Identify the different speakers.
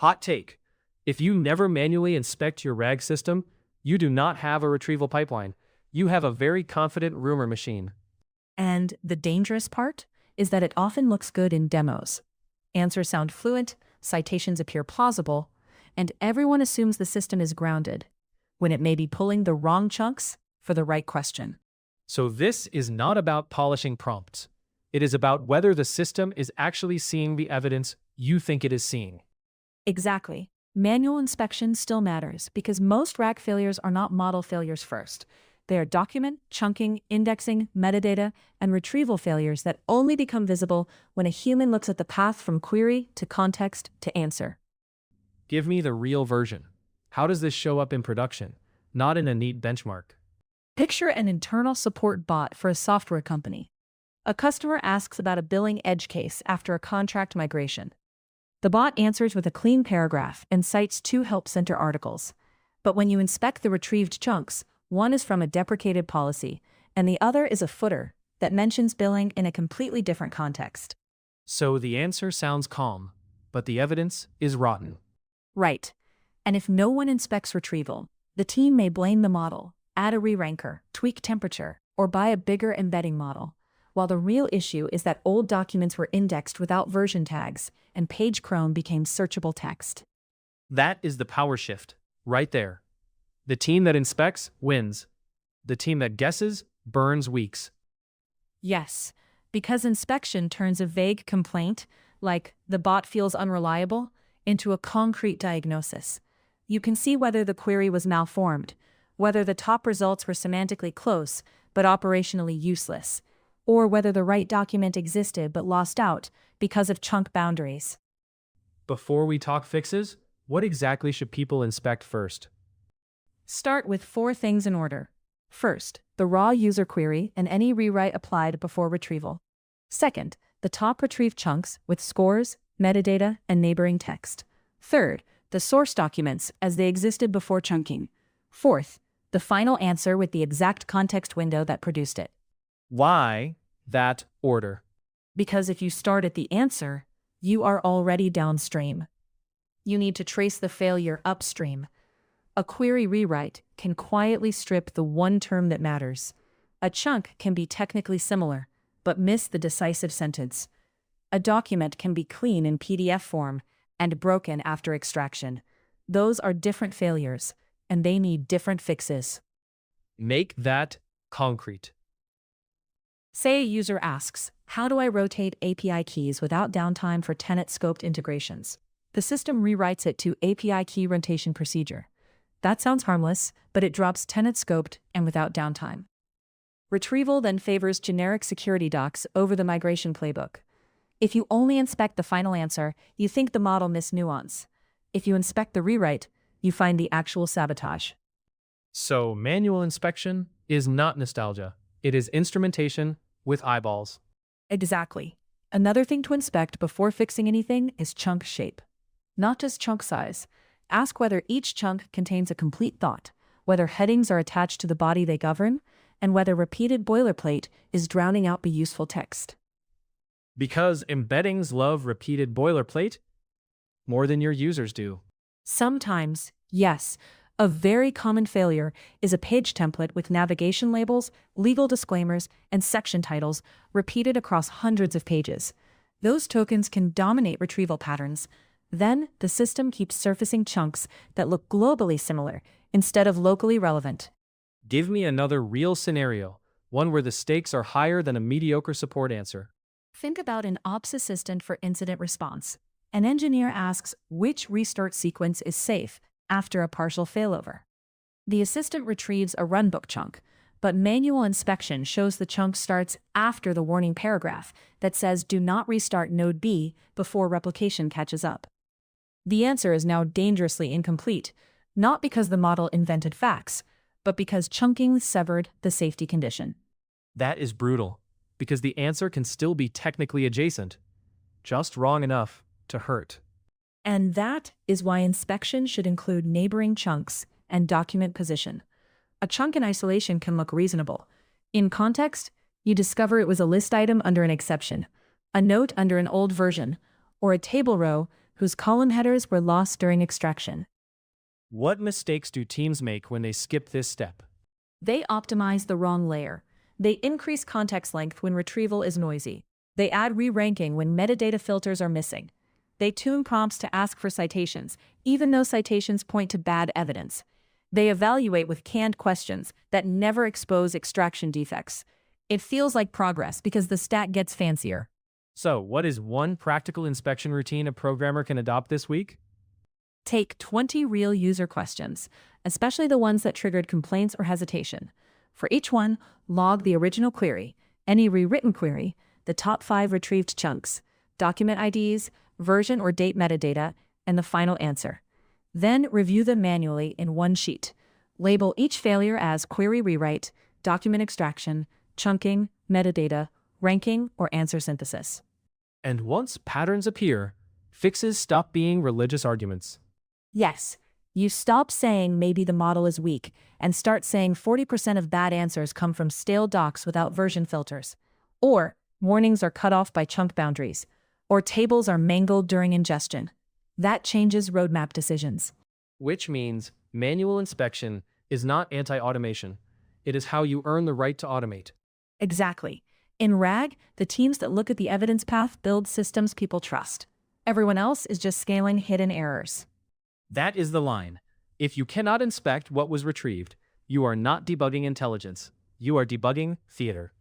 Speaker 1: Hot take. If you never manually inspect your RAG system, you do not have a retrieval pipeline. You have a very confident rumor machine.
Speaker 2: And the dangerous part is that it often looks good in demos. Answers sound fluent, citations appear plausible, and everyone assumes the system is grounded, when it may be pulling the wrong chunks for the right question.
Speaker 1: So this is not about polishing prompts. It is about whether the system is actually seeing the evidence you think it is seeing.
Speaker 2: Exactly. Manual inspection still matters because most RAG failures are not model failures first. They are document, chunking, indexing, metadata, and retrieval failures that only become visible when a human looks at the path from query to context to answer.
Speaker 1: Give me the real version. How does this show up in production, not in a neat benchmark?
Speaker 2: Picture an internal support bot for a software company. A customer asks about a billing edge case after a contract migration. The bot answers with a clean paragraph and cites 2 Help Center articles. But when you inspect the retrieved chunks, one is from a deprecated policy, and the other is a footer that mentions billing in a completely different context.
Speaker 1: So the answer sounds calm, but the evidence is rotten.
Speaker 2: Right. And if no one inspects retrieval, the team may blame the model, add a re-ranker, tweak temperature, or buy a bigger embedding model, while the real issue is that old documents were indexed without version tags, and page Chrome became searchable text.
Speaker 1: That is the power shift, right there. The team that inspects wins. The team that guesses burns weeks.
Speaker 2: Yes, because inspection turns a vague complaint, like the bot feels unreliable, into a concrete diagnosis. You can see whether the query was malformed, whether the top results were semantically close but operationally useless, or whether the right document existed but lost out because of chunk boundaries.
Speaker 1: Before we talk fixes, what exactly should people inspect first?
Speaker 2: Start with 4 things in order. First, the raw user query and any rewrite applied before retrieval. Second, the top retrieved chunks with scores, metadata, and neighboring text. Third, the source documents as they existed before chunking. Fourth, the final answer with the exact context window that produced it.
Speaker 1: Why that order?
Speaker 2: Because if you start at the answer, you are already downstream. You need to trace the failure upstream. A query rewrite can quietly strip the one term that matters. A chunk can be technically similar, but miss the decisive sentence. A document can be clean in PDF form and broken after extraction. Those are different failures, and they need different fixes.
Speaker 1: Make that concrete.
Speaker 2: Say a user asks, how do I rotate API keys without downtime for tenant-scoped integrations? The system rewrites it to API key rotation procedure. That sounds harmless, but it drops tenant-scoped and without downtime. Retrieval then favors generic security docs over the migration playbook. If you only inspect the final answer, you think the model missed nuance. If you inspect the rewrite, you find the actual sabotage.
Speaker 1: So manual inspection is not nostalgia. It is instrumentation with eyeballs.
Speaker 2: Exactly. Another thing to inspect before fixing anything is chunk shape. Not just chunk size. Ask whether each chunk contains a complete thought, whether headings are attached to the body they govern, and whether repeated boilerplate is drowning out the useful text.
Speaker 1: Because embeddings love repeated boilerplate more than your users do.
Speaker 2: Sometimes, yes. A very common failure is a page template with navigation labels, legal disclaimers, and section titles repeated across hundreds of pages. Those tokens can dominate retrieval patterns. Then, the system keeps surfacing chunks that look globally similar instead of locally relevant.
Speaker 1: Give me another real scenario, one where the stakes are higher than a mediocre support answer.
Speaker 2: Think about an ops assistant for incident response. An engineer asks which restart sequence is safe after a partial failover. The assistant retrieves a runbook chunk, but manual inspection shows the chunk starts after the warning paragraph that says do not restart node B before replication catches up. The answer is now dangerously incomplete, not because the model invented facts, but because chunking severed the safety condition.
Speaker 1: That is brutal, because the answer can still be technically adjacent, just wrong enough to hurt.
Speaker 2: And that is why inspection should include neighboring chunks and document position. A chunk in isolation can look reasonable. In context, you discover it was a list item under an exception, a note under an old version, or a table row whose column headers were lost during extraction.
Speaker 1: What mistakes do teams make when they skip this step?
Speaker 2: They optimize the wrong layer. They increase context length when retrieval is noisy. They add re-ranking when metadata filters are missing. They tune prompts to ask for citations, even though citations point to bad evidence. They evaluate with canned questions that never expose extraction defects. It feels like progress because the stat gets fancier.
Speaker 1: So, what is one practical inspection routine a programmer can adopt this week?
Speaker 2: Take 20 real user questions, especially the ones that triggered complaints or hesitation. For each one, log the original query, any rewritten query, the top 5 retrieved chunks, document IDs, version or date metadata, and the final answer. Then review them manually in one sheet. Label each failure as query rewrite, document extraction, chunking, metadata, ranking, or answer synthesis.
Speaker 1: And once patterns appear, fixes stop being religious arguments.
Speaker 2: Yes, you stop saying maybe the model is weak and start saying 40% of bad answers come from stale docs without version filters. Or warnings are cut off by chunk boundaries. Or tables are mangled during ingestion. That changes roadmap decisions.
Speaker 1: Which means manual inspection is not anti-automation. It is how you earn the right to automate.
Speaker 2: Exactly. In RAG, the teams that look at the evidence path build systems people trust. Everyone else is just scaling hidden errors.
Speaker 1: That is the line. If you cannot inspect what was retrieved, you are not debugging intelligence. You are debugging theater.